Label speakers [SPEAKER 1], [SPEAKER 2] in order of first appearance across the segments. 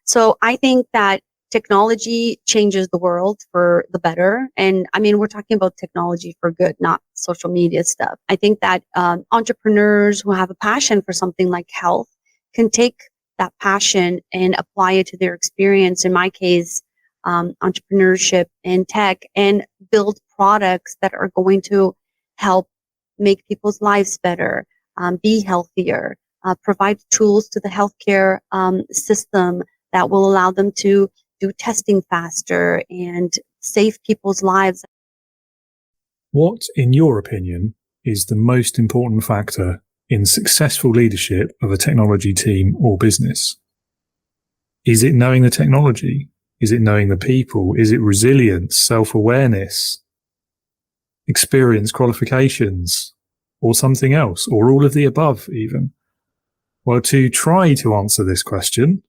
[SPEAKER 1] So I think that technology changes the world for the better. And I mean, we're talking about technology for good, not social media stuff. I think that entrepreneurs who have a passion for something like health can take that passion and apply it to their experience. In my case, entrepreneurship in tech, and build products that are going to help make people's lives better, be healthier, provide tools to the healthcare system that will allow them to do testing faster and save people's lives.
[SPEAKER 2] What, in your opinion, is the most important factor in successful leadership of a technology team or business? Is it knowing the technology? Is it knowing the people? Is it resilience, self-awareness, experience, qualifications, or something else, or all of the above even? Well, to try to answer this question,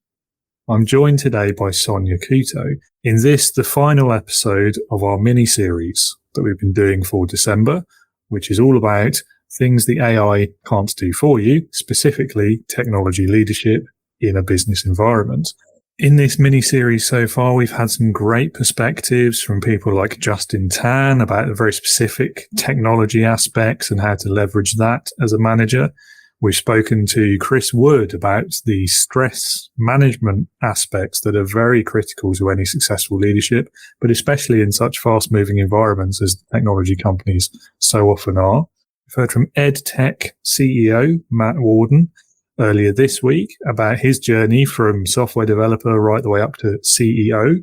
[SPEAKER 2] I'm joined today by Sonia Couto in this, the final episode of our mini-series that we've been doing for December, which is all about things the AI can't do for you, specifically technology leadership in a business environment. In this mini-series so far, we've had some great perspectives from people like Justin Tan about the very specific technology aspects and how to leverage that as a manager. We've spoken to Chris Wood about the stress management aspects that are very critical to any successful leadership, but especially in such fast-moving environments as technology companies so often are. We've heard from EdTech CEO Matt Warden earlier this week about his journey from software developer right the way up to CEO.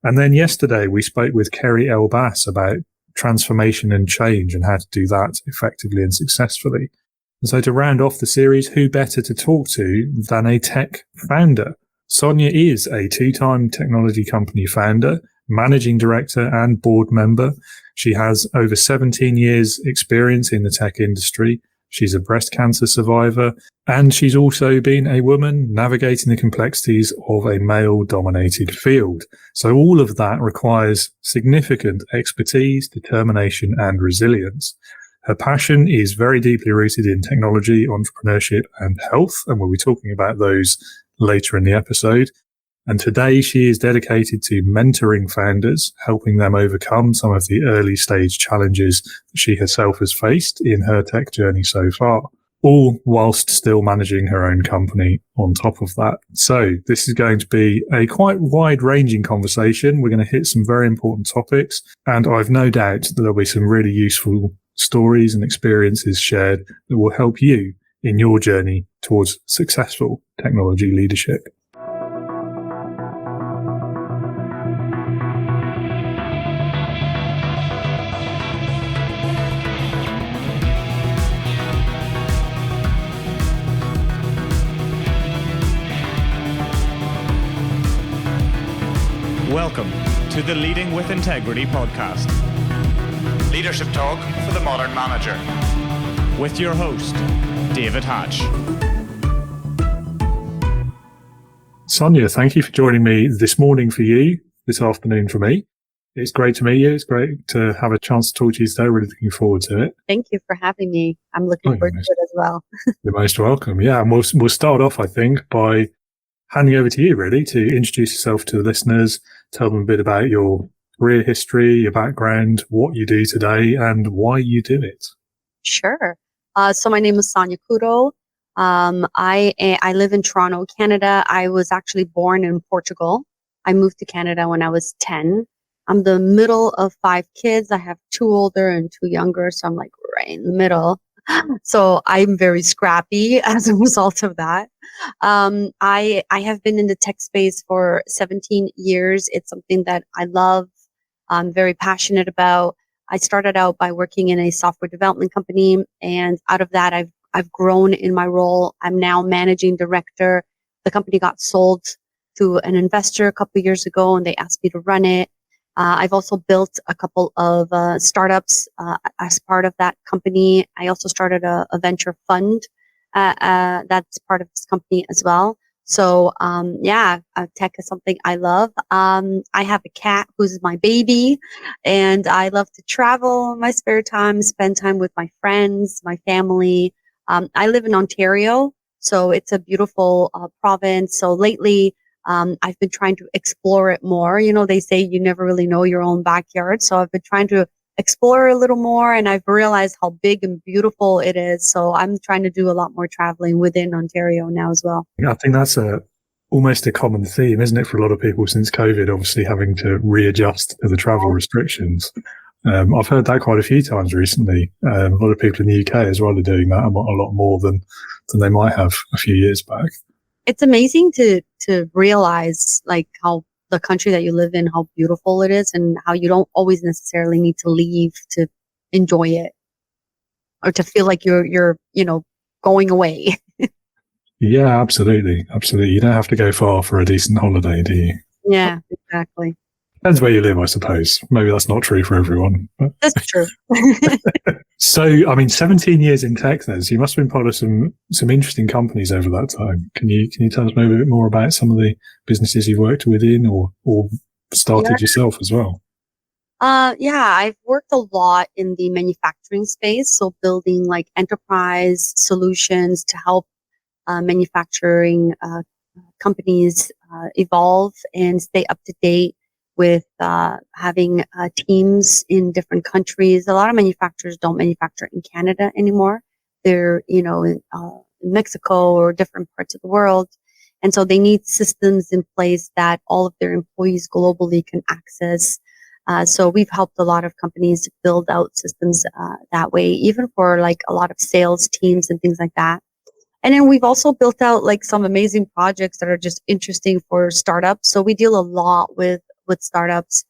[SPEAKER 2] And then yesterday we spoke with Kerry Elbass about transformation and change and how to do that effectively and successfully. And so to round off the series, who better to talk to than a tech founder? Sonia is a 2-time technology company founder, managing director and board member. She has over 17 years experience in the tech industry. She's a breast cancer survivor, and she's also been a woman navigating the complexities of a male-dominated field. So all of that requires significant expertise, determination, and resilience. Her passion is very deeply rooted in technology, entrepreneurship, and health, and we'll be talking about those later in the episode. And today she is dedicated to mentoring founders, helping them overcome some of the early stage challenges that she herself has faced in her tech journey so far, all whilst still managing her own company on top of that. So this is going to be a quite wide-ranging conversation. We're going to hit some very important topics, and I've no doubt that there'll be some really useful stories and experiences shared that will help you in your journey towards successful technology leadership.
[SPEAKER 3] Welcome to the Leading with Integrity podcast. Leadership talk for the modern manager. With your host, David Hatch.
[SPEAKER 2] Sonia, thank you for joining me this morning for you, this afternoon for me. It's great to meet you. It's great to have a chance to talk to you today. Really looking forward to it.
[SPEAKER 1] Thank you for having me. I'm looking forward to it as well.
[SPEAKER 2] You're most welcome. Yeah, and we'll start off, I think, by handing over to you, really, to introduce yourself to the listeners, tell them a bit about your career history, your background, what you do today, and why you do it.
[SPEAKER 1] Sure. So my name is Sonia Couto. I live in Toronto, Canada. I was actually born in Portugal. I moved to Canada when I was 10. I'm the middle of 5 kids. I have 2 older and 2 younger, so I'm like right in the middle. So I'm very scrappy as a result of that. I have been in the tech space for 17 years. It's something that I love. I'm very passionate about. I started out by working in a software development company, and out of that, I've grown in my role. I'm now managing director. The company got sold to an investor a couple of years ago, and they asked me to run it. I've also built a couple of startups as part of that company. I also started a venture fund that's part of this company as well. So, tech is something I love. I have a cat who's my baby, and I love to travel in my spare time, spend time with my friends, my family. I live in Ontario, so it's a beautiful province. So lately, I've been trying to explore it more. They say you never really know your own backyard. So I've been trying to explore a little more, and I've realized how big and beautiful it is. So I'm trying to do a lot more traveling within Ontario now as well.
[SPEAKER 2] I think that's almost a common theme, isn't it, for a lot of people since COVID, obviously having to readjust to the travel restrictions. I've heard that quite a few times recently. A lot of people in the UK as well are doing that a lot more than they might have a few years back.
[SPEAKER 1] It's amazing to realize like how the country that you live in, how beautiful it is, and how you don't always necessarily need to leave to enjoy it or to feel like you're going away.
[SPEAKER 2] Yeah, absolutely. You don't have to go far for a decent holiday, do you?
[SPEAKER 1] Yeah, exactly.
[SPEAKER 2] Depends where you live, I suppose. Maybe that's not true for everyone. But.
[SPEAKER 1] That's true.
[SPEAKER 2] So, 17 years in tech then, so you must have been part of some interesting companies over that time. Can you tell us maybe a bit more about some of the businesses you worked within or started yourself as well?
[SPEAKER 1] I've worked a lot in the manufacturing space. So building like enterprise solutions to help manufacturing companies evolve and stay up to date with having teams in different countries. A lot of manufacturers don't manufacture in Canada anymore. They're, in Mexico or different parts of the world. And so they need systems in place that all of their employees globally can access. So we've helped a lot of companies build out systems that way, even for like a lot of sales teams and things like that. And then we've also built out like some amazing projects that are just interesting for startups. So we deal a lot with startups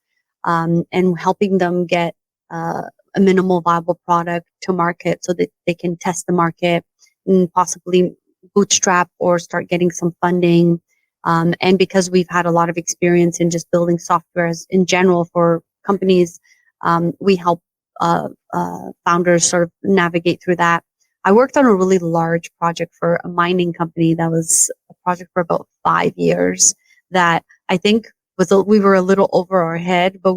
[SPEAKER 1] and helping them get a minimal viable product to market so that they can test the market and possibly bootstrap or start getting some funding. And because we've had a lot of experience in just building software in general for companies, we help founders sort of navigate through that. I worked on a really large project for a mining company that was a project for about 5 years that I think we were a little over our head, but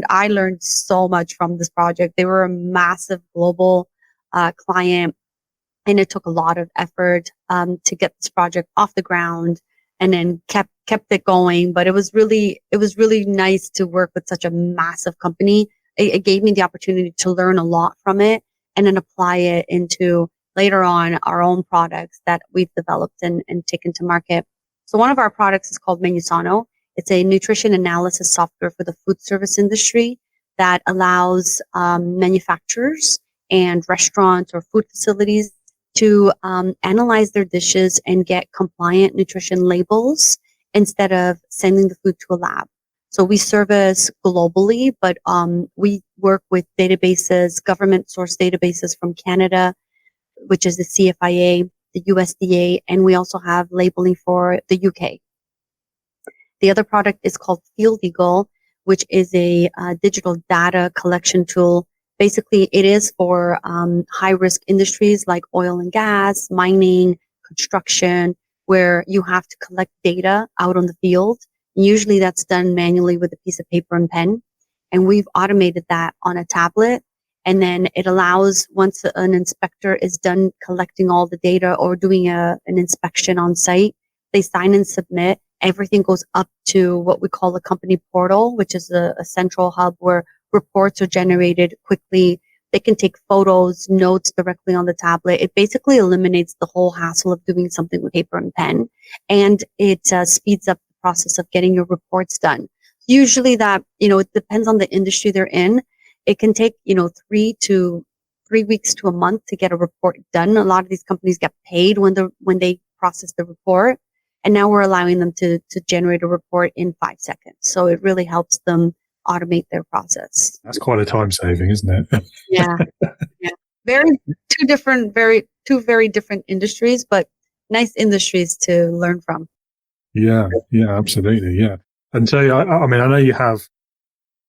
[SPEAKER 1] I learned so much from this project. They were a massive global client, and it took a lot of effort to get this project off the ground, and then kept it going. But it was really nice to work with such a massive company. It gave me the opportunity to learn a lot from it and then apply it into later on our own products that we've developed and taken to market. So one of our products is called Menusano. It's a nutrition analysis software for the food service industry that allows manufacturers and restaurants or food facilities to analyze their dishes and get compliant nutrition labels instead of sending the food to a lab. So we service globally, but we work with databases, government source databases from Canada, which is the CFIA, the USDA, and we also have labeling for the UK. The other product is called Field Eagle, which is a digital data collection tool. Basically, it is for high-risk industries like oil and gas, mining, construction, where you have to collect data out on the field. Usually that's done manually with a piece of paper and pen. And we've automated that on a tablet. And then it allows, once an inspector is done collecting all the data or doing an inspection on site, they sign and submit. Everything goes up to what we call a company portal, which is a central hub where reports are generated quickly. They can take photos, notes directly on the tablet. It basically eliminates the whole hassle of doing something with paper and pen. And it speeds up the process of getting your reports done. Usually that, it depends on the industry they're in. It can take, 3 weeks to a month to get a report done. A lot of these companies get paid when they process the report. And now we're allowing them to generate a report in 5 seconds. So it really helps them automate their process.
[SPEAKER 2] That's quite a time saving, isn't it?
[SPEAKER 1] Yeah. Two very different industries, but nice industries to learn from.
[SPEAKER 2] Yeah, absolutely. Yeah. And so, I know you have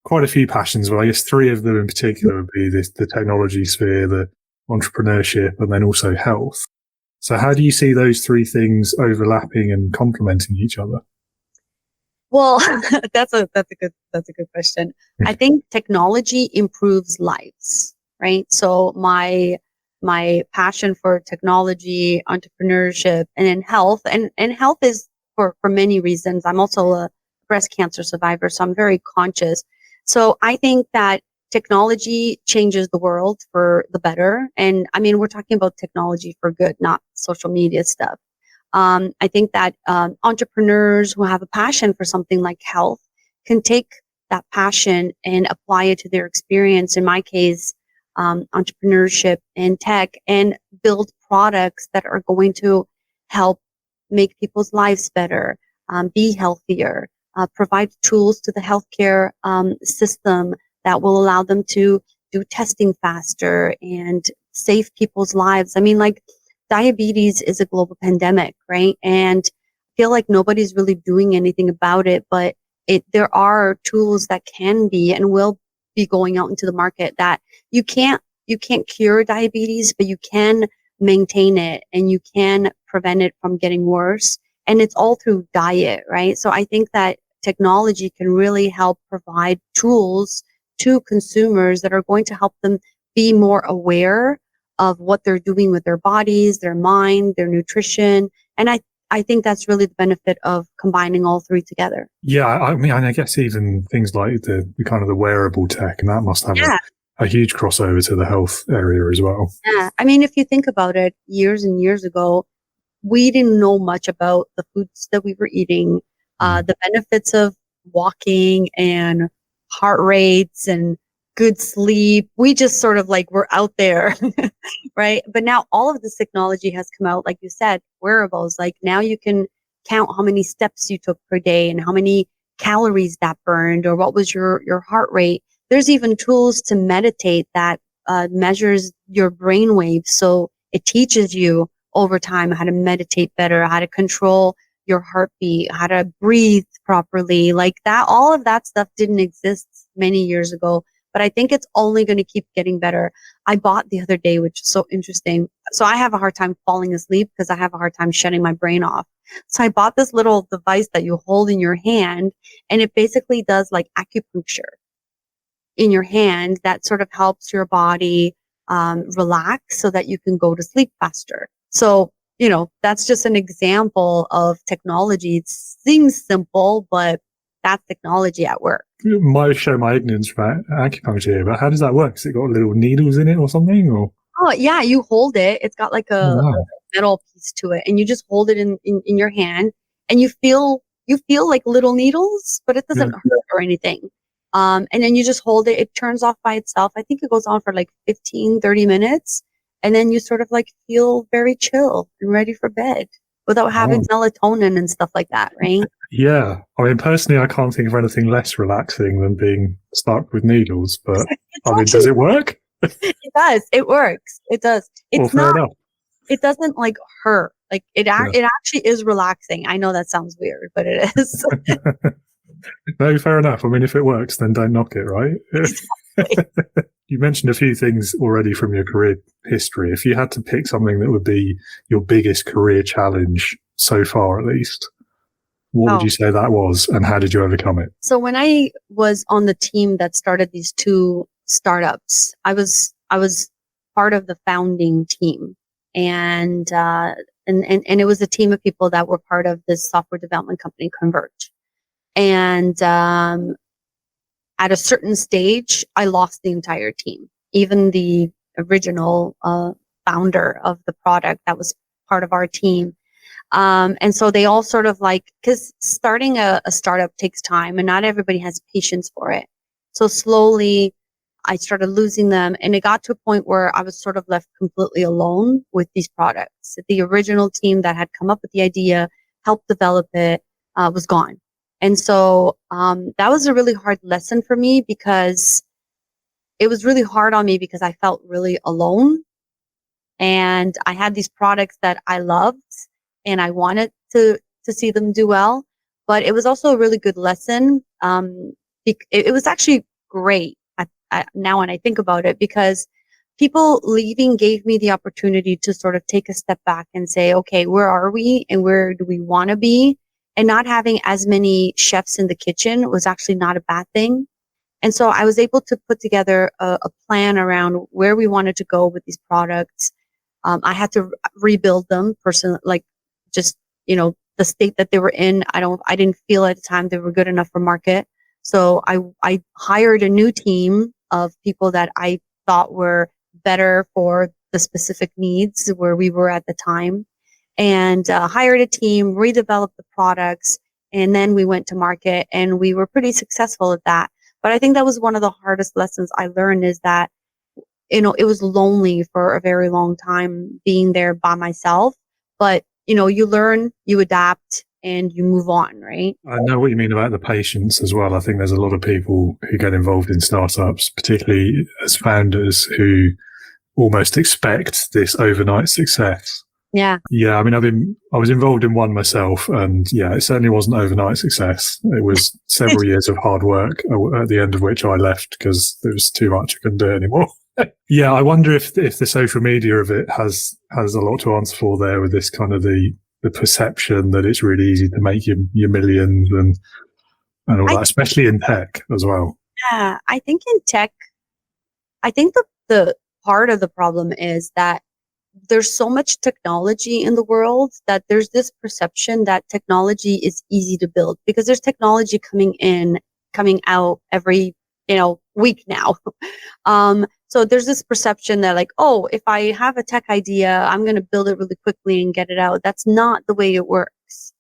[SPEAKER 2] quite a few passions, but I guess 3 of them in particular would be the technology sphere, the entrepreneurship, and then also health. So how do you see those 3 things overlapping and complementing each other?
[SPEAKER 1] Well, that's a good question. I think technology improves lives, right? So my passion for technology, entrepreneurship, and in health, and health is for many reasons. I'm also a breast cancer survivor, so I'm very conscious. So I think that technology changes the world for the better. And I mean, we're talking about technology for good, not social media stuff. I think that entrepreneurs who have a passion for something like health can take that passion and apply it to their experience. In my case, entrepreneurship and tech, and build products that are going to help make people's lives better, be healthier, provide tools to the healthcare system that will allow them to do testing faster and save people's lives. I mean, like, diabetes is a global pandemic, right? And I feel like nobody's really doing anything about it, but there are tools that can be and will be going out into the market that you can't cure diabetes, but you can maintain it and you can prevent it from getting worse. And it's all through diet, right? So I think that technology can really help provide tools to consumers that are going to help them be more aware of what they're doing with their bodies, their mind, their nutrition. And I think that's really the benefit of combining all three together.
[SPEAKER 2] Yeah, I mean, I guess even things like the kind of the wearable tech, and that must have a huge crossover to the health area as well.
[SPEAKER 1] Yeah. I mean, if you think about it, years and years ago, we didn't know much about the foods that we were eating, the benefits of walking and heart rates and good sleep. We just sort of like were out there, right? But now all of this technology has come out, like you said, wearables. Like now you can count how many steps you took per day and how many calories that burned, or what was your heart rate. There's even tools to meditate that measures your brain waves. So it teaches you over time how to meditate better, how to control your heartbeat, how to breathe properly. Like that, all of that stuff didn't exist many years ago, but I think it's only going to keep getting better. I bought the other day, which is so interesting. So I have a hard time falling asleep because I have a hard time shutting my brain off. So I bought this little device that you hold in your hand, and it basically does like acupuncture in your hand that sort of helps your body relax so that you can go to sleep faster. So, you know, that's just an example of technology. It seems simple, but that's technology at work.
[SPEAKER 2] It might show my ignorance about acupuncture, but how does that work? Has it got little needles in it or something? Or
[SPEAKER 1] Oh, yeah, you hold it. It's got like a metal piece to it, and you just hold it in your hand, and you feel like little needles, but it doesn't hurt or anything. And then you just hold it. It turns off by itself. I think it goes on for like 15, 30 minutes. And then you sort of like feel very chill and ready for bed without having melatonin and stuff like that, right?
[SPEAKER 2] Yeah. I mean, personally, I can't think of anything less relaxing than being stuck with needles, but I mean, does it work?
[SPEAKER 1] It does. It works. It does. It's
[SPEAKER 2] fair
[SPEAKER 1] not,
[SPEAKER 2] enough.
[SPEAKER 1] It doesn't like hurt. Like it actually is relaxing. I know that sounds weird, but it is.
[SPEAKER 2] No, fair enough. I mean, if it works, then don't knock it, right? You mentioned a few things already from your career history. If you had to pick something that would be your biggest career challenge so far, at least, what would you say that was, and how did you overcome it?
[SPEAKER 1] So when I was on the team that started these two startups, I was part of the founding team, and it was a team of people that were part of this software development company, Converge. And at a certain stage, I lost the entire team, even the original founder of the product that was part of our team. And so they all sort of like, because starting a startup takes time and not everybody has patience for it. So slowly I started losing them, and it got to a point where I was sort of left completely alone with these products. The original team that had come up with the idea, helped develop it, was gone. And so that was a really hard lesson for me, because it was really hard on me because I felt really alone, and I had these products that I loved and I wanted to see them do well. But it was also a really good lesson. It was actually great now when I think about it, because people leaving gave me the opportunity to sort of take a step back and say, okay, where are we and where do we want to be? And not having as many chefs in the kitchen was actually not a bad thing. And so I was able to put together a plan around where we wanted to go with these products. I had to rebuild them personally, like just, the state that they were in. I didn't feel at the time they were good enough for market. So I hired a new team of people that I thought were better for the specific needs where we were at the time, and hired a team, redeveloped the products, and then we went to market, and we were pretty successful at that. But I think that was one of the hardest lessons I learned, is that, it was lonely for a very long time being there by myself. But, you learn, you adapt, and you move on, right?
[SPEAKER 2] I know what you mean about the patience as well. I think there's a lot of people who get involved in startups, particularly as founders, who almost expect this overnight success.
[SPEAKER 1] Yeah.
[SPEAKER 2] Yeah. I mean, I was involved in one myself, and yeah, it certainly wasn't overnight success. It was several years of hard work, at the end of which I left because there was too much. I couldn't do it anymore. Yeah. I wonder if the social media of it has a lot to answer for there, with this kind of the perception that it's really easy to make your millions and all that, especially in tech as well.
[SPEAKER 1] Yeah. I think in tech, I think the part of the problem is that there's so much technology in the world that there's this perception that technology is easy to build, because there's technology coming out every, week now. So there's this perception that, like, oh, if I have a tech idea, I'm going to build it really quickly and get it out. That's not the way it works.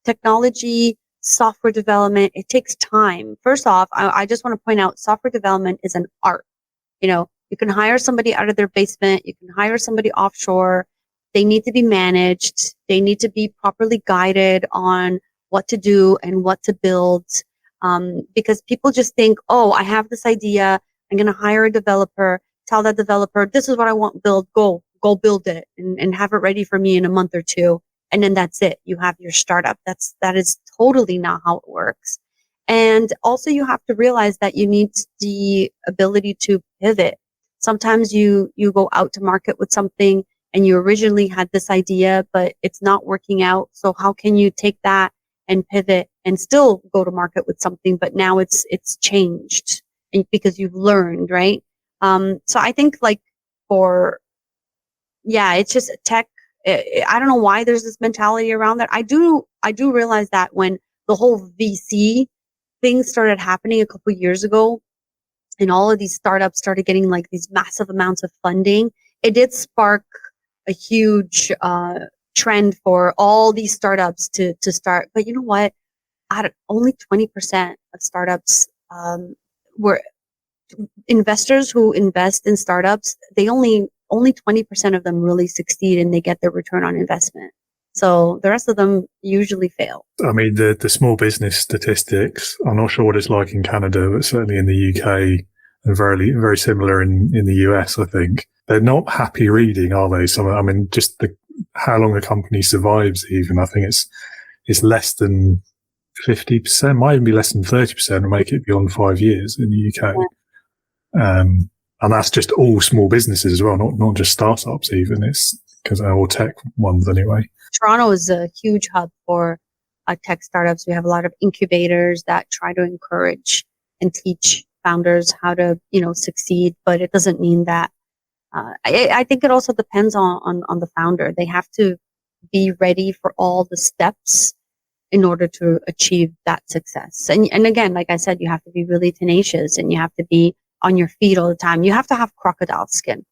[SPEAKER 1] Technology, software development, it takes time. First off, I just want to point out, software development is an art. You can hire somebody out of their basement. You can hire somebody offshore. They need to be managed. They need to be properly guided on what to do and what to build. Because people just think, oh, I have this idea. I'm going to hire a developer, tell that developer, this is what I want built. Go build it and have it ready for me in a month or two. And then that's it. You have your startup. That is totally not how it works. And also you have to realize that you need the ability to pivot. Sometimes you go out to market with something and you originally had this idea, but it's not working out. So how can you take that and pivot and still go to market with something, but now it's changed, and because you've learned, right? So I think it's just tech. I don't know why there's this mentality around that. I do realize that when the whole VC thing started happening a couple of years ago, and all of these startups started getting like these massive amounts of funding, it did spark a huge trend for all these startups to start. But you know what? Only 20% of startups were investors who invest in startups. They only 20% of them really succeed and they get their return on investment. So the rest of them usually fail.
[SPEAKER 2] I mean, the small business statistics, I'm not sure what it's like in Canada, but certainly in the UK and very, very similar in the US, I think. They're not happy reading, are they? Just how long a company survives even. I think it's less than 50%, might even be less than 30%, and make it beyond 5 years in the UK. Yeah. And that's just all small businesses as well, not just startups even. It's because they're all tech ones anyway.
[SPEAKER 1] Toronto is a huge hub for tech startups. We have a lot of incubators that try to encourage and teach founders how to, succeed. But it doesn't mean that. I think it also depends on the founder. They have to be ready for all the steps in order to achieve that success. And again, like I said, you have to be really tenacious and you have to be on your feet all the time. You have to have crocodile skin.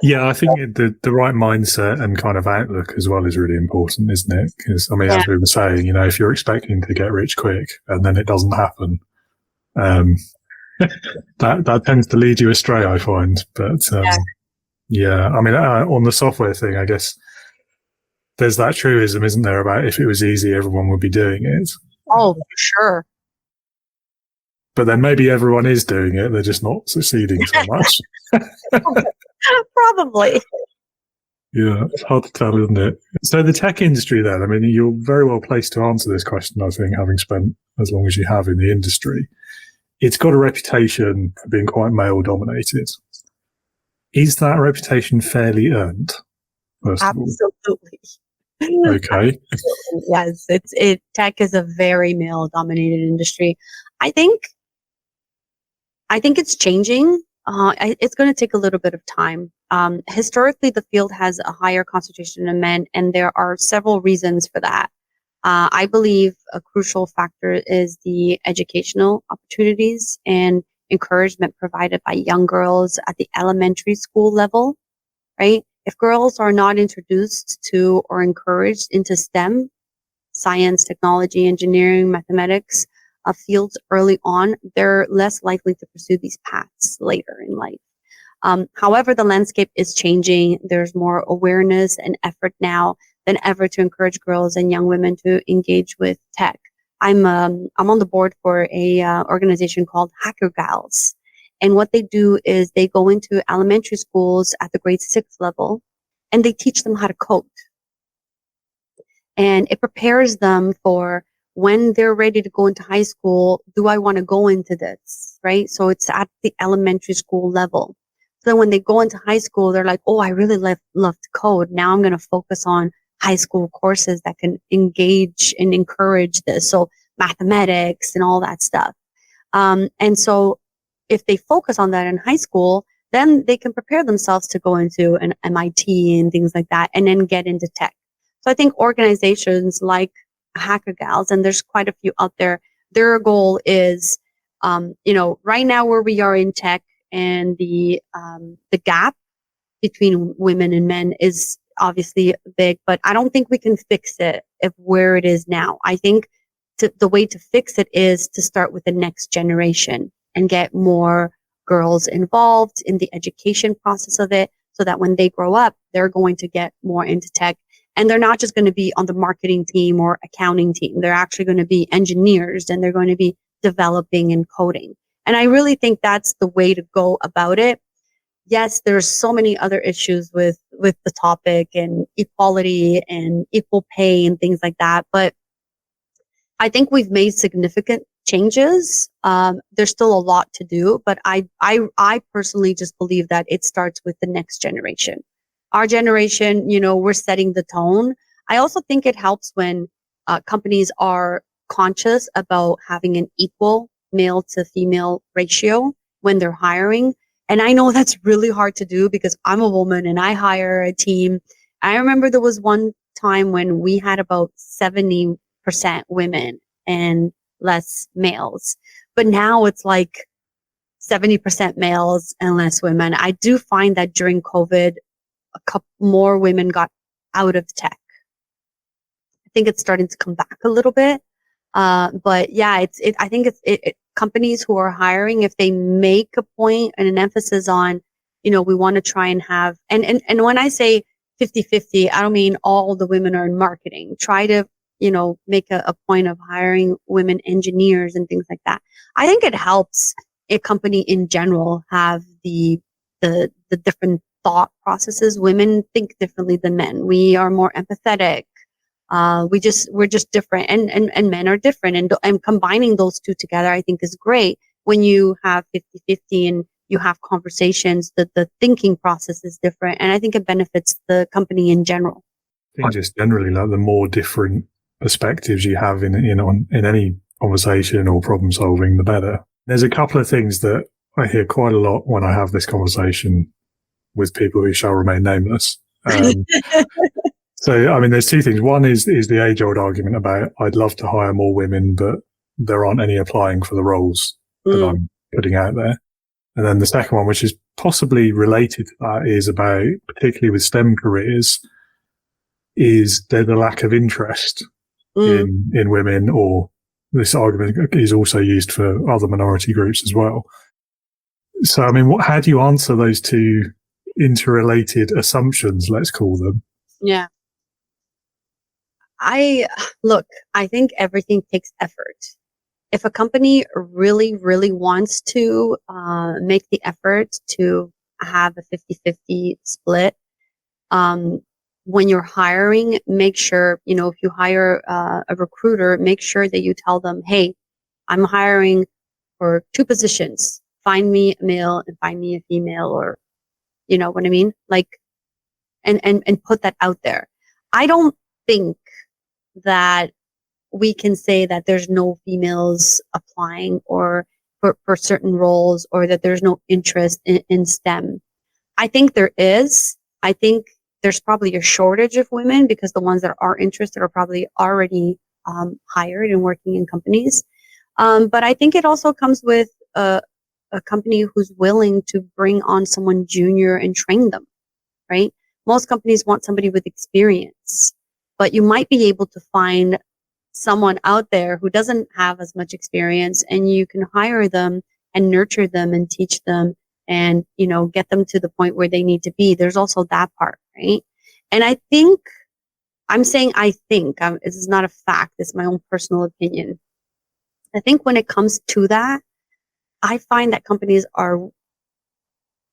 [SPEAKER 2] Yeah, I think the right mindset and kind of outlook as well is really important, isn't it? Because, as we were saying, if you're expecting to get rich quick and then it doesn't happen, that tends to lead you astray, I find. But, on the software thing, I guess there's that truism, isn't there, about if it was easy, everyone would be doing it.
[SPEAKER 1] Oh, for sure.
[SPEAKER 2] But then maybe everyone is doing it. They're just not succeeding so much.
[SPEAKER 1] Probably.
[SPEAKER 2] Yeah, it's hard to tell, isn't it? So the tech industry then, you're very well placed to answer this question, I think, having spent as long as you have in the industry. It's got a reputation for being quite male-dominated. Is that reputation fairly earned, first of all?
[SPEAKER 1] Absolutely.
[SPEAKER 2] Okay.
[SPEAKER 1] Yes, tech is a very male-dominated industry. I think it's changing. It's going to take a little bit of time. Historically, the field has a higher concentration of men, and there are several reasons for that. I believe a crucial factor is the educational opportunities and encouragement provided by young girls at the elementary school level, right? If girls are not introduced to or encouraged into STEM, science, technology, engineering, mathematics, fields early on, they're less likely to pursue these paths later in life. However, the landscape is changing. There's more awareness and effort now than ever to encourage girls and young women to engage with tech. I'm on the board for a organization called Hacker Gals, and what they do is they go into elementary schools at the grade 6 level, and they teach them how to code, and it prepares them for when they're ready to go into high school. Do I want to go into this, right? So it's at the elementary school level. So when they go into high school, they're like, oh, I really love to code. Now I'm going to focus on high school courses that can engage and encourage this. So mathematics and all that stuff. And so if they focus on that in high school, then they can prepare themselves to go into an MIT and things like that, and then get into tech. So I think organizations like Hacker Gals, and there's quite a few out there, their goal is, right now where we are in tech, and the gap between women and men is obviously big, but I don't think we can fix it where it is now. I think the way to fix it is to start with the next generation and get more girls involved in the education process of it, so that when they grow up, they're going to get more into tech. And they're not just going to be on the marketing team or accounting team. They're actually going to be engineers, and they're going to be developing and coding. And I really think that's the way to go about it. Yes, there's so many other issues with the topic, and equality and equal pay and things like that. But I think we've made significant changes. There's still a lot to do, but I personally just believe that it starts with the next generation. Our generation, we're setting the tone. I also think it helps when companies are conscious about having an equal male to female ratio when they're hiring. And I know that's really hard to do because I'm a woman and I hire a team. I remember there was one time when we had about 70% women and less males. But now it's like 70% males and less women. I do find that during COVID, a couple more women got out of tech. I think it's starting to come back a little bit. But yeah, I think companies who are hiring, if they make a point and an emphasis on, we want to try and have, and when I say 50-50, I don't mean all the women are in marketing. Try to, make a point of hiring women engineers and things like that. I think it helps a company in general have the different thought processes. Women think differently than men. We are more empathetic. We're just different, and men are different, and combining those two together, I think, is great. When you have 50-50 and you have conversations, the thinking process is different, and I think it benefits the company in general.
[SPEAKER 2] I think just generally, like, the more different perspectives you have in any conversation or problem solving, the better. There's a couple of things that I hear quite a lot when I have this conversation with people who shall remain nameless. So, I mean, there's two things. One is the age-old argument about I'd love to hire more women, but there aren't any applying for the roles that I'm putting out there. And then the second one, which is possibly related to that, is about, particularly with STEM careers, is there's a lack of interest in women, or this argument is also used for other minority groups as well. So, I mean, how do you answer those two interrelated assumptions, let's call them?
[SPEAKER 1] Yeah. I think everything takes effort. If a company really, really wants to make the effort to have a 50-50 split, when you're hiring, make sure, if you hire a recruiter, make sure that you tell them, hey, I'm hiring for 2 positions. Find me a male and find me a female, or, you know what I mean? Like, and put that out there. I don't think that we can say that there's no females applying, or for certain roles, or that there's no interest in STEM. I think there is. I think there's probably a shortage of women because the ones that are interested are probably already hired and working in companies. But I think it also comes with a company who's willing to bring on someone junior and train them, right? Most companies want somebody with experience, but you might be able to find someone out there who doesn't have as much experience, and you can hire them and nurture them and teach them and, get them to the point where they need to be. There's also that part, right? And I think, this is not a fact, it's my own personal opinion. I think when it comes to that, I find that companies are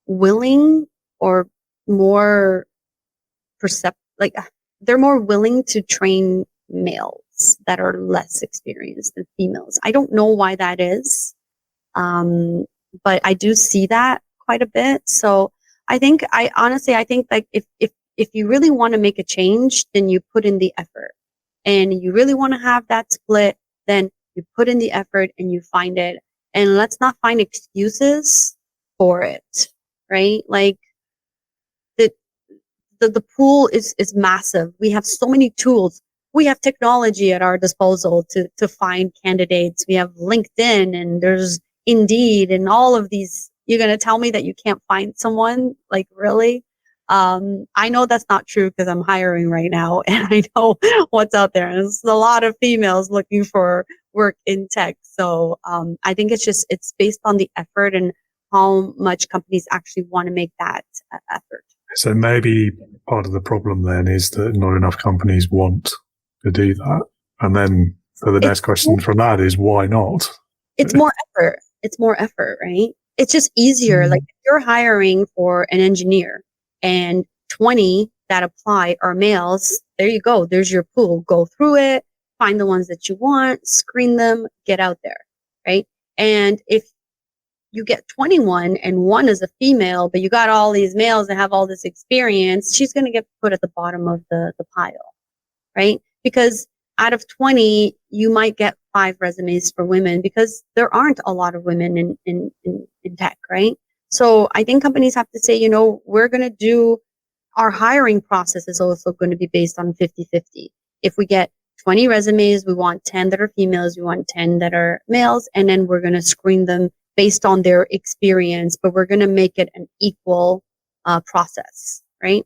[SPEAKER 1] willing or more they're more willing to train males that are less experienced than females. I don't know why that is. But I do see that quite a bit. So I think like if you really want to make a change, then you put in the effort, and you really want to have that split, then you put in the effort and you find it. And let's not find excuses for it, right? Like the pool is massive. We have so many tools. We have technology at our disposal to find candidates. We have LinkedIn, and there's Indeed, and all of these. You're going to tell me that you can't find someone? Like, really? I know that's not true because I'm hiring right now and I know what's out there. And there's a lot of females looking for work in tech. So, I think it's based on the effort and how much companies actually want to make that effort.
[SPEAKER 2] So maybe part of the problem then is that not enough companies want to do that. And then so the next question from that is, why not?
[SPEAKER 1] It's more effort. It's more effort, right? It's just easier.
[SPEAKER 2] Mm-hmm.
[SPEAKER 1] Like if you're hiring for an engineer and 20 that apply are males, there you go. There's your pool. Go through it, find the ones that you want, screen them, get out there, right? And if you get 21 and one is a female, but you got all these males that have all this experience, she's going to get put at the bottom of the pile, right? Because out of 20, you might get 5 resumes for women because there aren't a lot of women in tech, right? So I think companies have to say, we're going to do, our hiring process is also going to be based on 50-50. If we get 20 resumes, we want 10 that are females, we want 10 that are males, and then we're going to screen them based on their experience, but we're going to make it an equal process, right?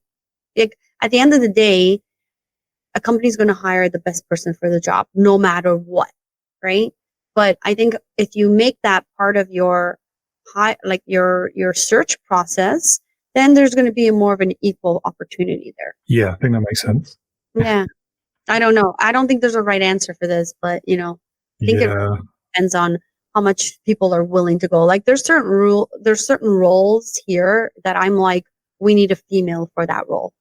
[SPEAKER 1] Like, at the end of the day, a company is going to hire the best person for the job, no matter what, right? But I think if you make that part of your your search process, then there's going to be more of an equal opportunity there.
[SPEAKER 2] Yeah, I think that makes sense.
[SPEAKER 1] Yeah. I don't know. I don't think there's a right answer for this, but I think it depends on how much people are willing to go. Like there's certain roles here that I'm like, we need a female for that role.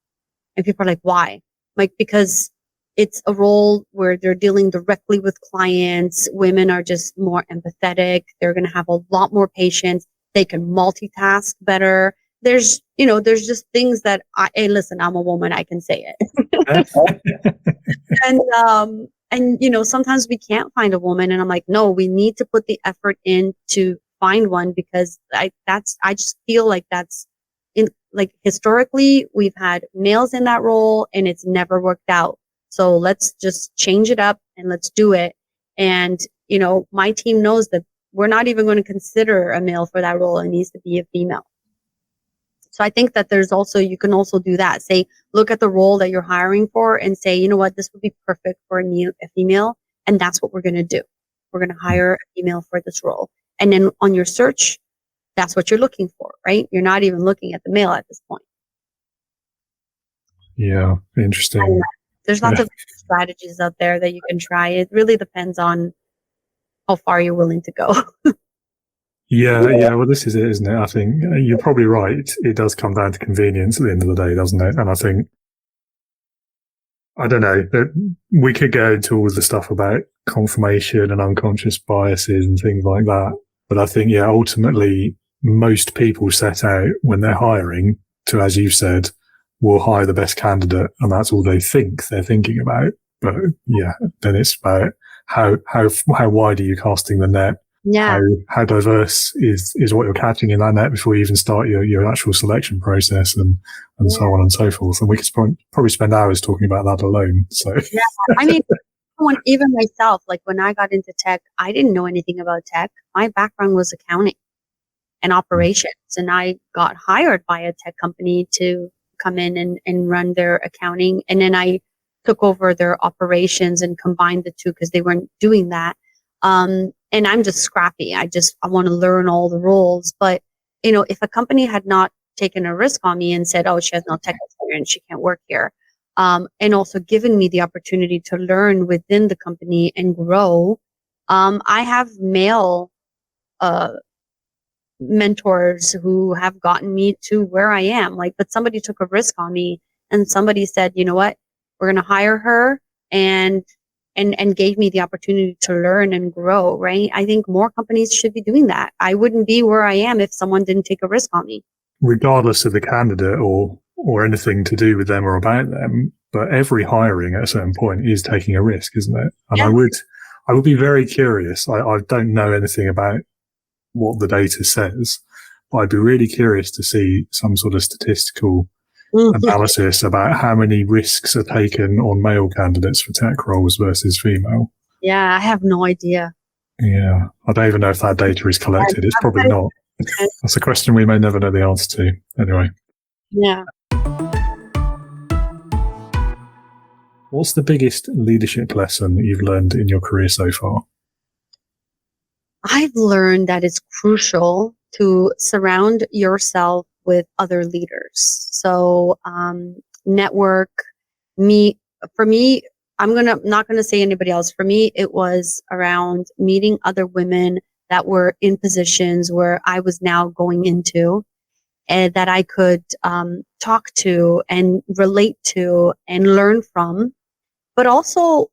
[SPEAKER 1] And people are like, why? Like, because it's a role where they're dealing directly with clients. Women are just more empathetic. They're going to have a lot more patience. They can multitask better. There's just things that hey, listen, I'm a woman. I can say it. And sometimes we can't find a woman, and I'm like, no, we need to put the effort in to find one, because I just feel like that's historically we've had males in that role and it's never worked out. So let's just change it up and let's do it. And, my team knows that we're not even going to consider a male for that role. It needs to be a female. So I think that you can also do that. Say, look at the role that you're hiring for and say, you know what, this would be perfect for a female. And that's what we're going to do. We're going to hire a female for this role. And then on your search, that's what you're looking for, right? You're not even looking at the male at this point.
[SPEAKER 2] Yeah, interesting.
[SPEAKER 1] There's lots of strategies out there that you can try. It really depends on how far you're willing to go.
[SPEAKER 2] Yeah. Well, this is it, isn't it? I think you're probably right. It does come down to convenience at the end of the day, doesn't it? And I think, I don't know, we could go into all the stuff about confirmation and unconscious biases and things like that. But I think, ultimately, most people set out when they're hiring to, as you said, will hire the best candidate, and that's all they think they're thinking about. But then it's about how wide are you casting the net?
[SPEAKER 1] Yeah.
[SPEAKER 2] how diverse is what you're catching in that net before you even start your actual selection process and so on and so forth. And we could probably spend hours talking about that alone. So
[SPEAKER 1] Yeah. I mean, even myself, like when I got into tech, I didn't know anything about tech. My background was accounting and operations, and I got hired by a tech company to come in and run their accounting. And then I took over their operations and combined the two because they weren't doing that. And I'm just scrappy. I want to learn all the roles. But, if a company had not taken a risk on me and said, oh, she has no tech experience, she can't work here. And also given me the opportunity to learn within the company and grow. I have male, mentors who have gotten me to where I am. But somebody took a risk on me and somebody said, you know what, we're going to hire her and gave me the opportunity to learn and grow, right? I think more companies should be doing that. I wouldn't be where I am if someone didn't take a risk on me. Regardless
[SPEAKER 2] of the candidate or anything to do with them or about them, but every hiring at a certain point is taking a risk, isn't it? And yeah. I would be very curious. I don't know anything about what the data says, but I'd be really curious to see some sort of statistical analysis about how many risks are taken on male candidates for tech roles versus female.
[SPEAKER 1] Yeah, I have no idea.
[SPEAKER 2] Yeah, I don't even know if that data is collected. It's probably not. That's a question we may never know the answer to. Anyway.
[SPEAKER 1] Yeah.
[SPEAKER 2] What's the biggest leadership lesson that you've learned in your career so far?
[SPEAKER 1] I've learned that it's crucial to surround yourself with other leaders. So, network, for me, not gonna say anybody else. For me, it was around meeting other women that were in positions where I was now going into, and that I could talk to and relate to and learn from. But also,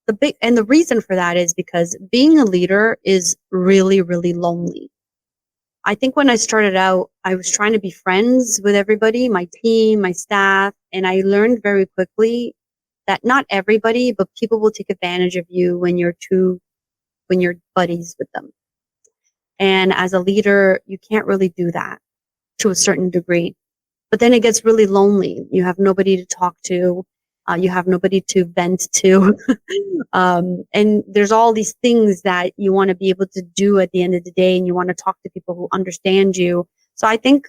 [SPEAKER 1] the reason for that is because being a leader is really, really lonely. I think when I started out, I was trying to be friends with everybody, my team, my staff, and I learned very quickly that not everybody, but people will take advantage of you when you're buddies with them. And as a leader, you can't really do that to a certain degree. But then it gets really lonely. You have nobody to talk to. You have nobody to vent to. And there's all these things that you want to be able to do at the end of the day, and you want to talk to people who understand you. So I think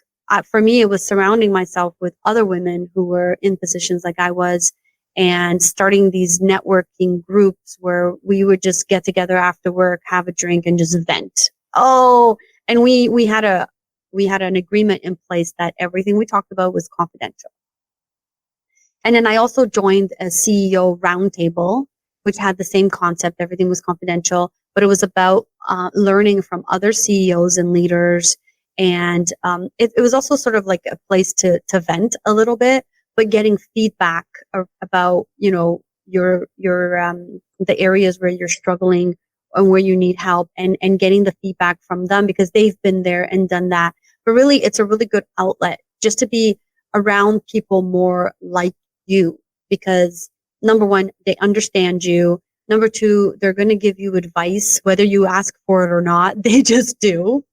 [SPEAKER 1] for me, it was surrounding myself with other women who were in positions like I was, and starting these networking groups where we would just get together after work, have a drink, and just vent. Oh, and we had an agreement in place that everything we talked about was confidential. And then I also joined a CEO roundtable, which had the same concept. Everything was confidential, but it was about learning from other CEOs and leaders. And it was also sort of like a place to vent a little bit, but getting feedback about, the areas where you're struggling and where you need help, and getting the feedback from them because they've been there and done that. But really, it's a really good outlet just to be around people more like you, because number one, they understand you. Number two, they're going to give you advice, whether you ask for it or not. They just do.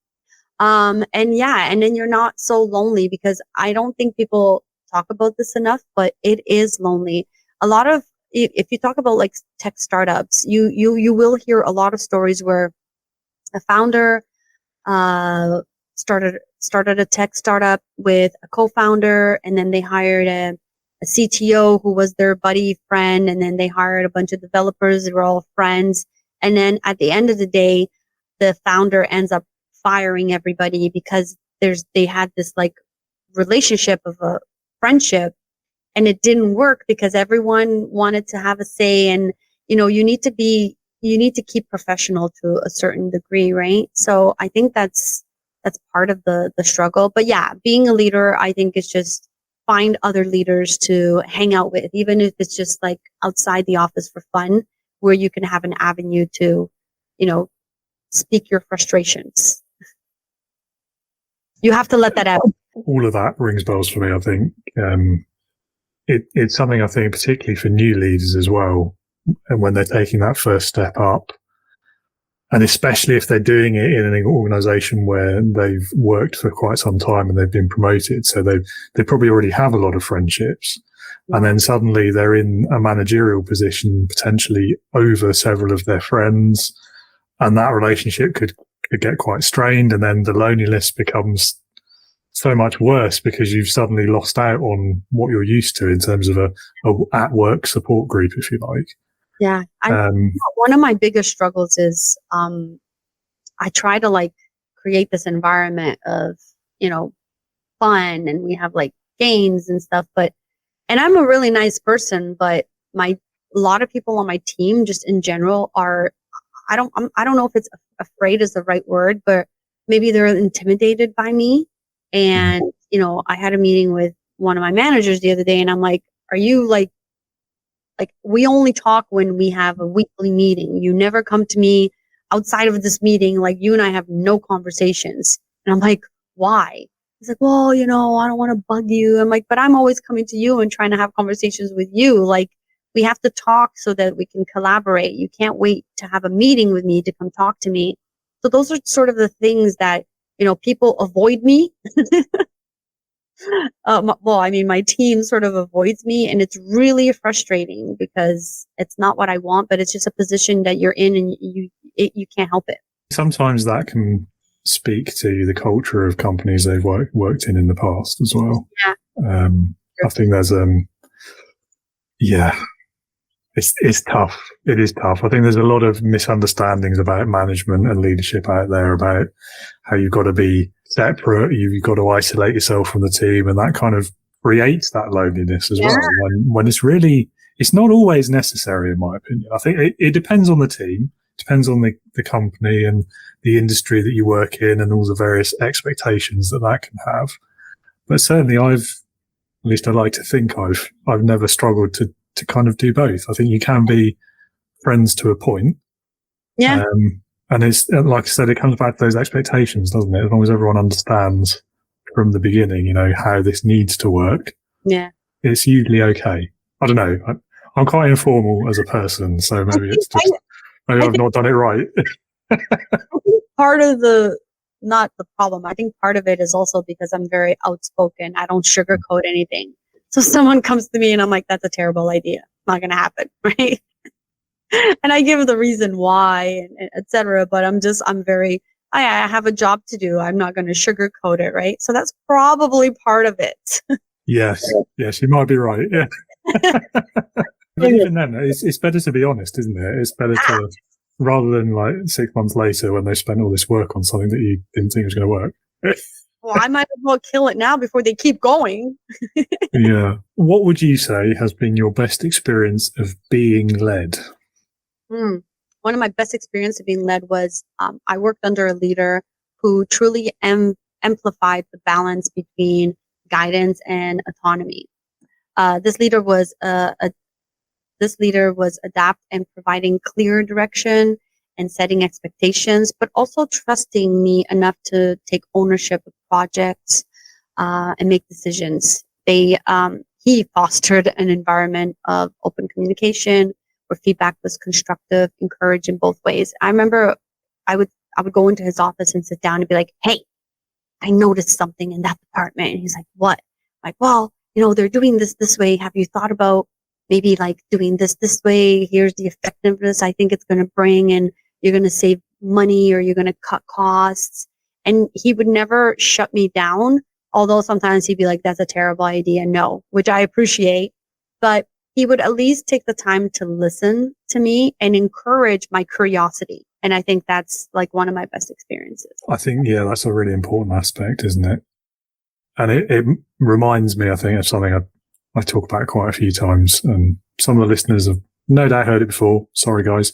[SPEAKER 1] And then you're not so lonely, because I don't think people talk about this enough, but it is lonely. If you talk about like tech startups, you will hear a lot of stories where a founder started a tech startup with a co-founder, and then they hired a CTO who was their buddy friend, and then they hired a bunch of developers that were all friends. And then at the end of the day, the founder ends up firing everybody because they had this like relationship of a friendship, and it didn't work because everyone wanted to have a say. And you need to keep professional to a certain degree, right? So I think that's part of the struggle. But yeah, being a leader, I think, is just find other leaders to hang out with, even if it's just like outside the office for fun, where you can have an avenue to, speak your frustrations. You have to let that out.
[SPEAKER 2] All of that rings bells for me, I think. It's something, I think, particularly for new leaders as well, and when they're taking that first step up, And especially if they're doing it in an organization where they've worked for quite some time and they've been promoted. So they probably already have a lot of friendships. And then suddenly they're in a managerial position, potentially over several of their friends. And that relationship could get quite strained. And then the loneliness becomes so much worse because you've suddenly lost out on what you're used to in terms of a at work support group, if you like.
[SPEAKER 1] Yeah. One of my biggest struggles is, I try to like create this environment of, fun, and we have like games and stuff, and I'm a really nice person, but a lot of people on my team just in general are, I don't know if it's afraid is the right word, but maybe they're intimidated by me. And, I had a meeting with one of my managers the other day, and I'm like, are you like, we only talk when we have a weekly meeting. You never come to me outside of this meeting. Like, you and I have no conversations. And I'm like, why? He's like, well, I don't want to bug you. I'm like, but I'm always coming to you and trying to have conversations with you. Like, we have to talk so that we can collaborate. You can't wait to have a meeting with me to come talk to me. So those are sort of the things that, people avoid me. My team sort of avoids me, and it's really frustrating because it's not what I want, but it's just a position that you're in, and you can't help it. Sometimes
[SPEAKER 2] that can speak to the culture of companies they've worked in the past as well.
[SPEAKER 1] Yeah.
[SPEAKER 2] I think there's it's tough. It is tough. I think there's a lot of misunderstandings about management and leadership out there about how you've got to be separate, you've got to isolate yourself from the team, and that kind of creates that loneliness as well. When it's not always necessary, in my opinion. I think it depends on the team, depends on the company and the industry that you work in, and all the various expectations that can have. But certainly, at least I like to think I've never struggled to kind of do both. I think you can be friends to a point.
[SPEAKER 1] Yeah.
[SPEAKER 2] And it's, like I said, it comes back to those expectations, doesn't it? As long as everyone understands from the beginning, how this needs to work.
[SPEAKER 1] Yeah.
[SPEAKER 2] It's usually okay. I don't know. I'm quite informal as a person, so maybe it's just, maybe I've not done it right.
[SPEAKER 1] I think part of not the problem. I think part of it is also because I'm very outspoken. I don't sugarcoat anything. So someone comes to me and I'm like, that's a terrible idea. It's not going to happen. Right. And I give the reason why, and et cetera. But I have a job to do. I'm not going to sugarcoat it. Right. So that's probably part of it.
[SPEAKER 2] Yes, you might be right. Yeah. But even then, it's better to be honest, isn't it? It's better to, rather than like 6 months later when they spent all this work on something that you didn't think was going to work.
[SPEAKER 1] Well, I might as well kill it now before they keep going.
[SPEAKER 2] Yeah. What would you say has been your best experience of being led?
[SPEAKER 1] One of my best experiences of being led was I worked under a leader who truly amplified the balance between guidance and autonomy. This leader was adept and providing clear direction and setting expectations, but also trusting me enough to take ownership of projects and make decisions. He fostered an environment of open communication where feedback was constructive, encouraged in both ways. I remember I would go into his office and sit down and be like, "Hey, I noticed something in that department." And he's like, "What?" I'm like, "Well, they're doing this way. Have you thought about maybe like doing this way? Here's the effectiveness I think it's going to bring, and you're going to save money or you're going to cut costs." And he would never shut me down. Although sometimes he'd be like, "That's a terrible idea." No, which I appreciate, but he would at least take the time to listen to me and encourage my curiosity. And I think that's like one of my best experiences.
[SPEAKER 2] I think, that's a really important aspect, isn't it? And it reminds me, I think, of something I talk about quite a few times, and some of the listeners have no doubt heard it before. Sorry, guys.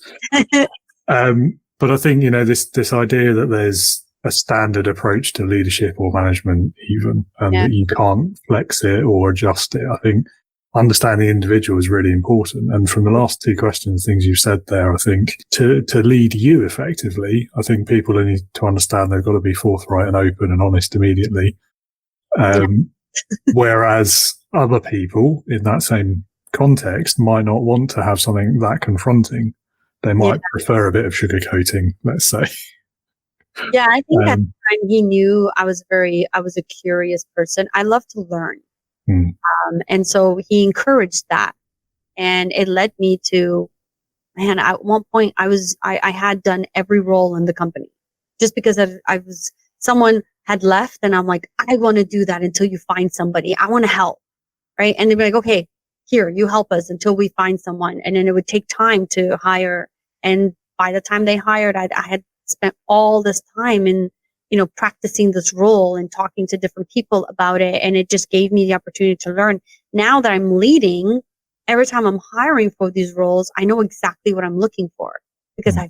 [SPEAKER 2] But I think, this idea that there's a standard approach to leadership or management even, and that you can't flex it or adjust it. I think understanding the individual is really important. And from the last two questions, things you've said there, I think to lead you effectively, I think people need to understand they've got to be forthright and open and honest immediately. Whereas other people in that same context might not want to have something that confronting. they might prefer a bit of sugarcoating, let's say.
[SPEAKER 1] Yeah, I think at the time he knew I was a curious person. I love to learn. And so he encouraged that. And it led me to, man, at one point I had done every role in the company just because someone had left and I'm like, I want to do that until you find somebody. I want to help. Right. And they'd be like, okay, here, you help us until we find someone. And then it would take time to hire. And by the time they hired, I had spent all this time in, practicing this role and talking to different people about it. And it just gave me the opportunity to learn. Now that I'm leading, every time I'm hiring for these roles, I know exactly what I'm looking for because I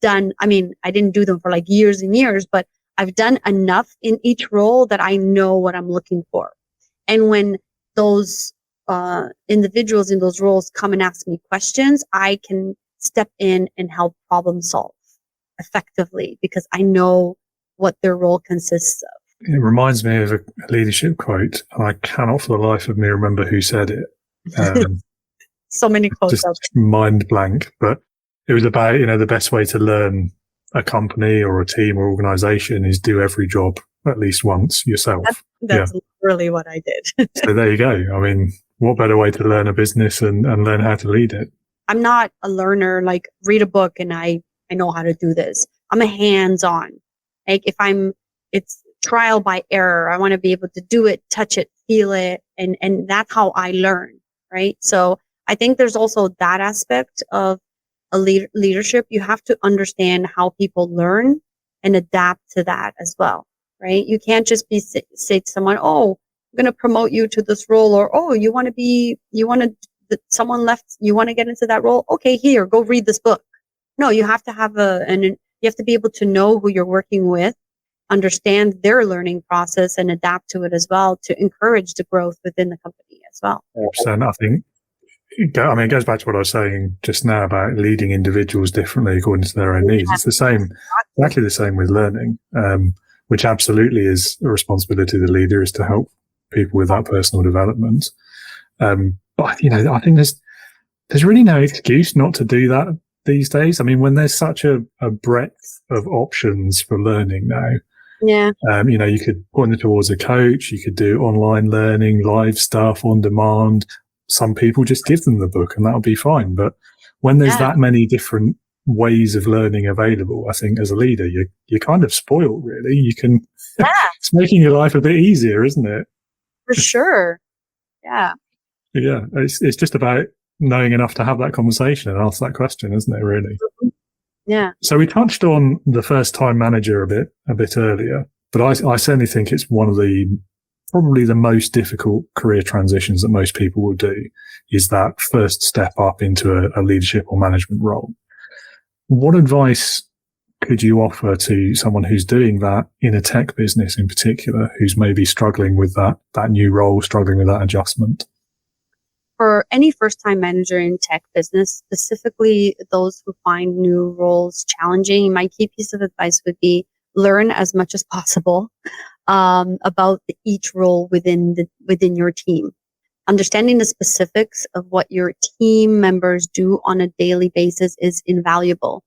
[SPEAKER 1] didn't do them for like years and years, but I've done enough in each role that I know what I'm looking for. And when those individuals in those roles come and ask me questions, I can step in and help problem solve effectively because I know what their role consists of.
[SPEAKER 2] It reminds me of a leadership quote, and I cannot for the life of me remember who said it.
[SPEAKER 1] So many quotes.
[SPEAKER 2] Just mind blank, but it was about, the best way to learn a company or a team or organization is do every job at least once yourself.
[SPEAKER 1] That's really what I did.
[SPEAKER 2] So there you go. I mean, what better way to learn a business and learn how to lead it?
[SPEAKER 1] I'm not a learner, like read a book and I know how to do this. I'm a hands-on. Like it's trial by error. I want to be able to do it, touch it, feel it. And that's how I learn. Right. So I think there's also that aspect of a leadership. You have to understand how people learn and adapt to that as well. Right. You can't just say to someone, oh, I'm going to promote you to this role, or, oh, someone left, you want to get into that role. Okay, here, go read this book. No, you have to have you have to be able to know who you're working with, understand their learning process and adapt to it as well to encourage the growth within the company as well.
[SPEAKER 2] 100%. I think, it goes back to what I was saying just now about leading individuals differently according to their own needs. It's exactly the same with learning, which absolutely is a responsibility of the leader, is to help people with that personal development. But I think there's really no excuse not to do that these days. I mean, when there's such a breadth of options for learning now, you could point it towards a coach, you could do online learning, live stuff on demand. Some people just give them the book and that'll be fine. But when there's that many different ways of learning available, I think as a leader, you're kind of spoiled, really. You can, it's making your life a bit easier, isn't it?
[SPEAKER 1] For sure. Yeah.
[SPEAKER 2] Yeah. It's just about knowing enough to have that conversation and ask that question, isn't it, really?
[SPEAKER 1] Yeah.
[SPEAKER 2] So we touched on the first time manager a bit earlier, but I certainly think it's one of probably the most difficult career transitions that most people will do, is that first step up into a leadership or management role. What advice could you offer to someone who's doing that in a tech business in particular, who's maybe struggling with that new role, struggling with that adjustment?
[SPEAKER 1] For any first-time manager in tech business, specifically those who find new roles challenging, my key piece of advice would be learn as much as possible about each role within your team. Understanding the specifics of what your team members do on a daily basis is invaluable.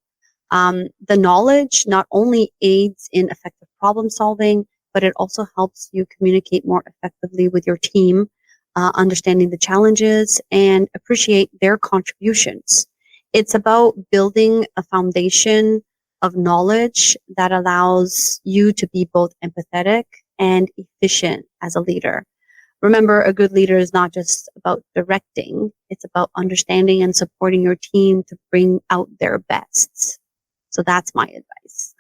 [SPEAKER 1] The knowledge not only aids in effective problem solving, but it also helps you communicate more effectively with your team, understanding the challenges and appreciate their contributions. It's about building a foundation of knowledge that allows you to be both empathetic and efficient as a leader. Remember, a good leader is not just about directing, it's about understanding and supporting your team to bring out their best. So that's my advice.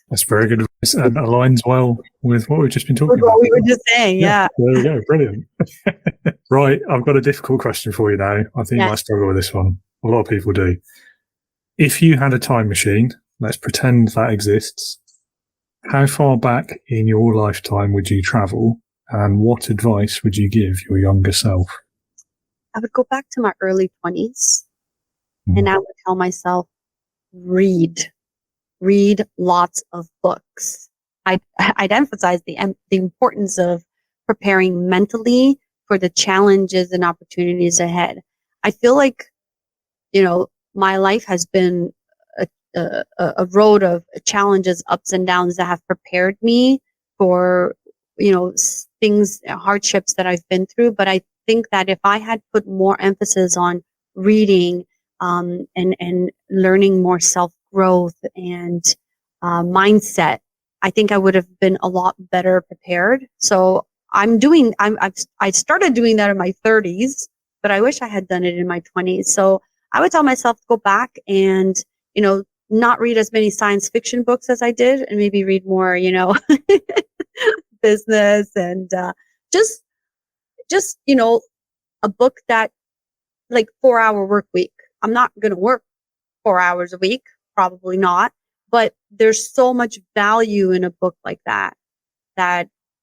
[SPEAKER 2] That's very good advice and aligns well with what we've just been talking about.
[SPEAKER 1] What we were just saying, yeah.
[SPEAKER 2] There we go, brilliant. Right, I've got a difficult question for you now. I think you might struggle with this one. A lot of people do. If you had a time machine, let's pretend that exists, how far back in your lifetime would you travel, and what advice would you give your younger self?
[SPEAKER 1] I would go back to my early 20s and I would tell myself, read lots of books. I'd emphasize the importance of preparing mentally for the challenges and opportunities ahead. I feel like, my life has been a road of challenges, ups and downs that have prepared me for, things, hardships that I've been through. But I think that if I had put more emphasis on reading, and learning more self-growth and mindset, I think I would have been a lot better prepared. So I started doing that in my 30s, but I wish I had done it in my 20s. So I would tell myself to go back and, not read as many science fiction books as I did, and maybe read more, business and just a book that, like, 4-hour work week. I'm not going to work 4 hours a week, probably not, but there's so much value in a book like that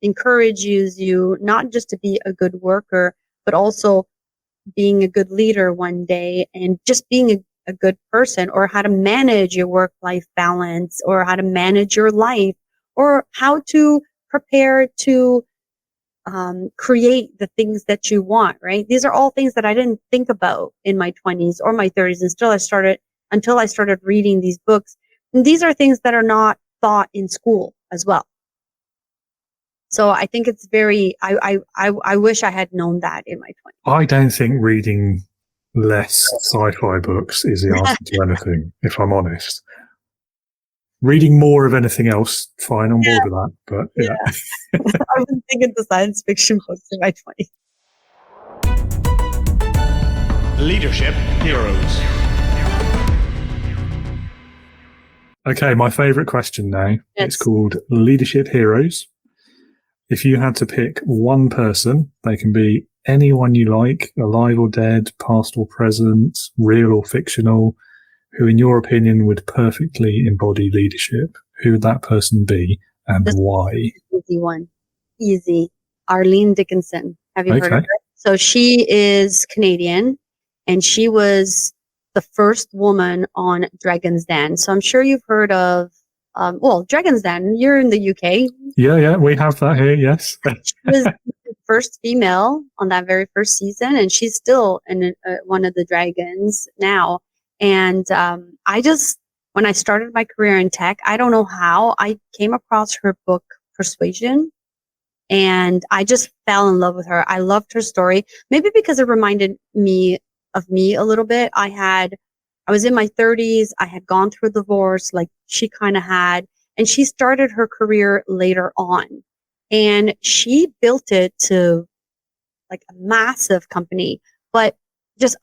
[SPEAKER 1] encourages you not just to be a good worker, but also being a good leader one day, and just being a good person, or how to manage your work-life balance, or how to manage your life, or how to prepare to create the things that you want, right? These are all things that I didn't think about in my 20s or my 30s until I started reading these books. And these are things that are not taught in school as well. So I think it's I wish I had known that in my 20s.
[SPEAKER 2] I don't think reading less sci-fi books is the answer to anything, if I'm honest. Reading more of anything else, fine, on board with that. But yeah.
[SPEAKER 1] I've been thinking the science fiction books in my 20s.
[SPEAKER 3] Leadership Heroes.
[SPEAKER 2] Okay, my favourite question now.
[SPEAKER 1] Yes.
[SPEAKER 2] It's called Leadership Heroes. If you had to pick one person, they can be anyone you like, alive or dead, past or present, real or fictional, who in your opinion would perfectly embody leadership, who would that person be and why?
[SPEAKER 1] Easy one. Easy. Arlene Dickinson. Have you heard of her? So she is Canadian, and she was the first woman on Dragon's Den. So I'm sure you've heard of, Dragon's Den. You're in the UK.
[SPEAKER 2] Yeah, we have that here, yes.
[SPEAKER 1] She was the first female on that very first season, and she's still in one of the dragons now. And when I started my career in tech, I don't know how, I came across her book, Persuasion, and I just fell in love with her. I loved her story, maybe because it reminded me of me a little bit. I was in my 30s. I had gone through a divorce like she kind of had, and she started her career later on, and she built it to like a massive company. But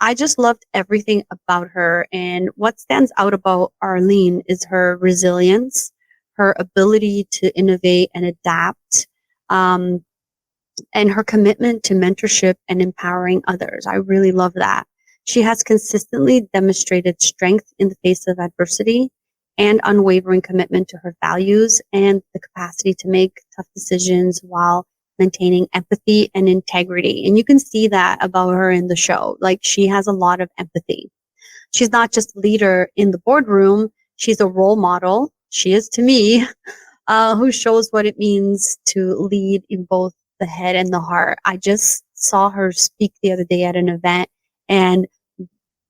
[SPEAKER 1] I just loved everything about her. And what stands out about Arlene is her resilience, her ability to innovate and adapt, and her commitment to mentorship and empowering others. I really love that. She has consistently demonstrated strength in the face of adversity and unwavering commitment to her values and the capacity to make tough decisions while maintaining empathy and integrity. And you can see that about her in the show. Like, she has a lot of empathy. She's not just a leader in the boardroom. She's a role model. She is to me, who shows what it means to lead in both the head and the heart. I just saw her speak the other day at an event, and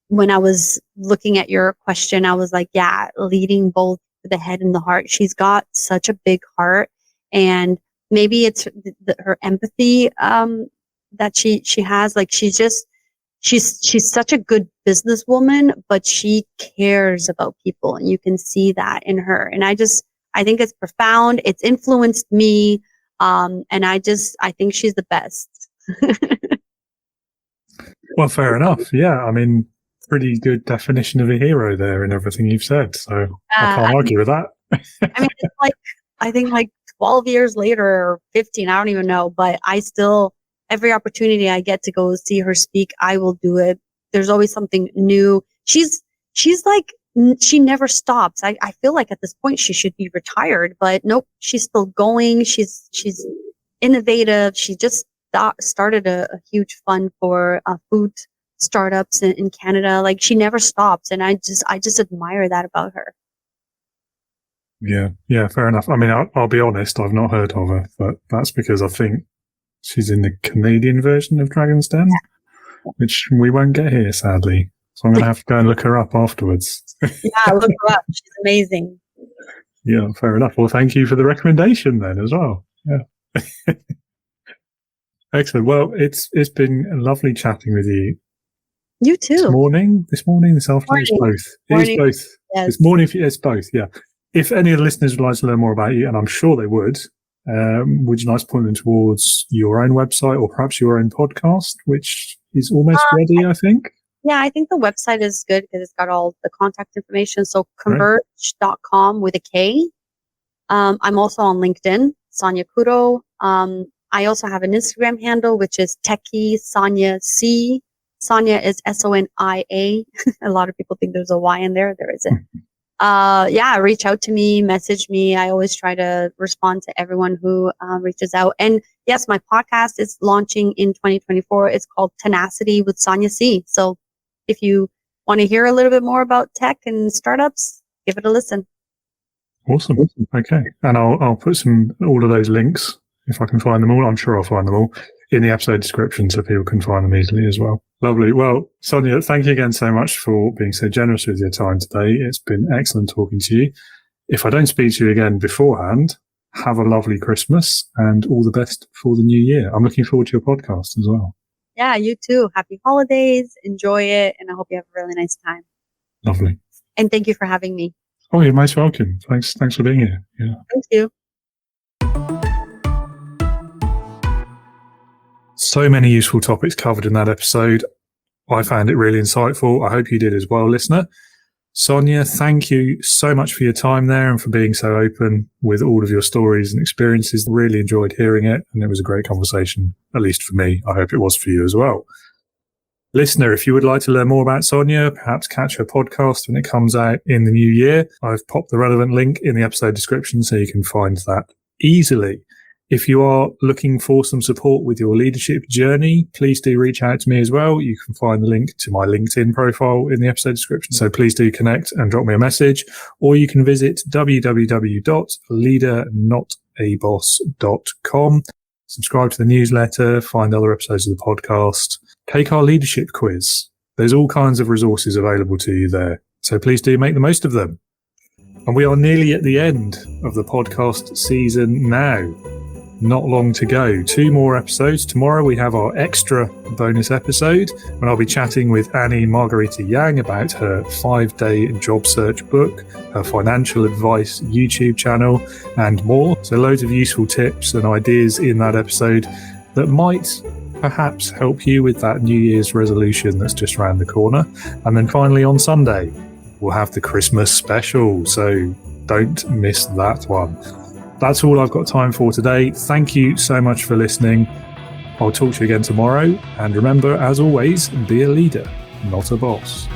[SPEAKER 1] when I was looking at your question, I was like, yeah, leading both the head and the heart. She's got such a big heart, and maybe it's her empathy that she has. Like, she's such a good businesswoman, but she cares about people, and you can see that in her. And I think it's profound. It's influenced me, and I think she's the best.
[SPEAKER 2] Well, fair enough. Yeah, I mean, pretty good definition of a hero there in everything you've said. So I can't argue with that.
[SPEAKER 1] I mean, it's like, I think like 12 years later or 15, I don't even know, but I still, every opportunity I get to go see her speak, I will do it. There's always something new. She's like, she never stops. I feel like at this point she should be retired, but nope, she's still going. She's innovative. She just started a huge fund for food startups in Canada. Like, she never stops, and I just admire that about her.
[SPEAKER 2] Yeah, fair enough. I mean, I'll be honest, I've not heard of her, but that's because I think she's in the Canadian version of Dragon's Den, which we won't get here, sadly. So I'm going to have to go and look her up afterwards.
[SPEAKER 1] Yeah, look her up. She's amazing.
[SPEAKER 2] Yeah, fair enough. Well, thank you for the recommendation then as well. Yeah. Excellent. Well, it's been lovely chatting with you.
[SPEAKER 1] You too.
[SPEAKER 2] This morning, this afternoon, it's both. It is both.
[SPEAKER 1] Yes.
[SPEAKER 2] It's morning, it's both, yeah. If any of the listeners would like to learn more about you, and I'm sure they would you like to point them towards your own website or perhaps your own podcast, which is almost ready, I think?
[SPEAKER 1] Yeah, I think the website is good because it's got all the contact information. So converge.com with a K. I'm also on LinkedIn, Sonia Couto. I also have an Instagram handle, which is Techie Sonia C. Sonia is Sonia. A lot of people think there's a Y in there. There isn't. Reach out to me, message me. I always try to respond to everyone who reaches out. And yes, my podcast is launching in 2024. It's called Tenacity with Sonia C. So if you want to hear a little bit more about tech and startups, give it a listen.
[SPEAKER 2] Awesome. Okay. And I'll put all of those links, if I can find them all. I'm sure I'll find them all in the episode description so people can find them easily as well. Lovely. Well, Sonia, thank you again so much for being so generous with your time today. It's been excellent talking to you. If I don't speak to you again beforehand, have a lovely Christmas and all the best for the new year. I'm looking forward to your podcast as well.
[SPEAKER 1] Yeah, you too. Happy holidays. Enjoy it. And I hope you have a really nice time.
[SPEAKER 2] Lovely.
[SPEAKER 1] And thank you for having me.
[SPEAKER 2] Oh, you're most welcome. Thanks for being here. Yeah.
[SPEAKER 1] Thank you.
[SPEAKER 2] So many useful topics covered in that episode. I found it really insightful. I hope you did as well, listener. Sonia, thank you so much for your time there and for being so open with all of your stories and experiences. Really enjoyed hearing it, and it was a great conversation, at least for me. I hope it was for you as well. Listener, if you would like to learn more about Sonia, perhaps catch her podcast when it comes out in the new year, I've popped the relevant link in the episode description so you can find that easily. If you are looking for some support with your leadership journey, please do reach out to me as well. You can find the link to my LinkedIn profile in the episode description. So please do connect and drop me a message, or you can visit www.leadernotaboss.com. Subscribe to the newsletter, find other episodes of the podcast, take our leadership quiz. There's all kinds of resources available to you there. So please do make the most of them. And we are nearly at the end of the podcast season now. Not long to go. 2 more episodes. Tomorrow we have our extra bonus episode when I'll be chatting with Annie Margarita Yang about her 5-day job search book, her financial advice YouTube channel, and more. So loads of useful tips and ideas in that episode that might perhaps help you with that New Year's resolution that's just around the corner. And then finally on Sunday, we'll have the Christmas special. So don't miss that one. That's all I've got time for today. Thank you so much for listening. I'll talk to you again tomorrow. And remember, as always, be a leader, not a boss.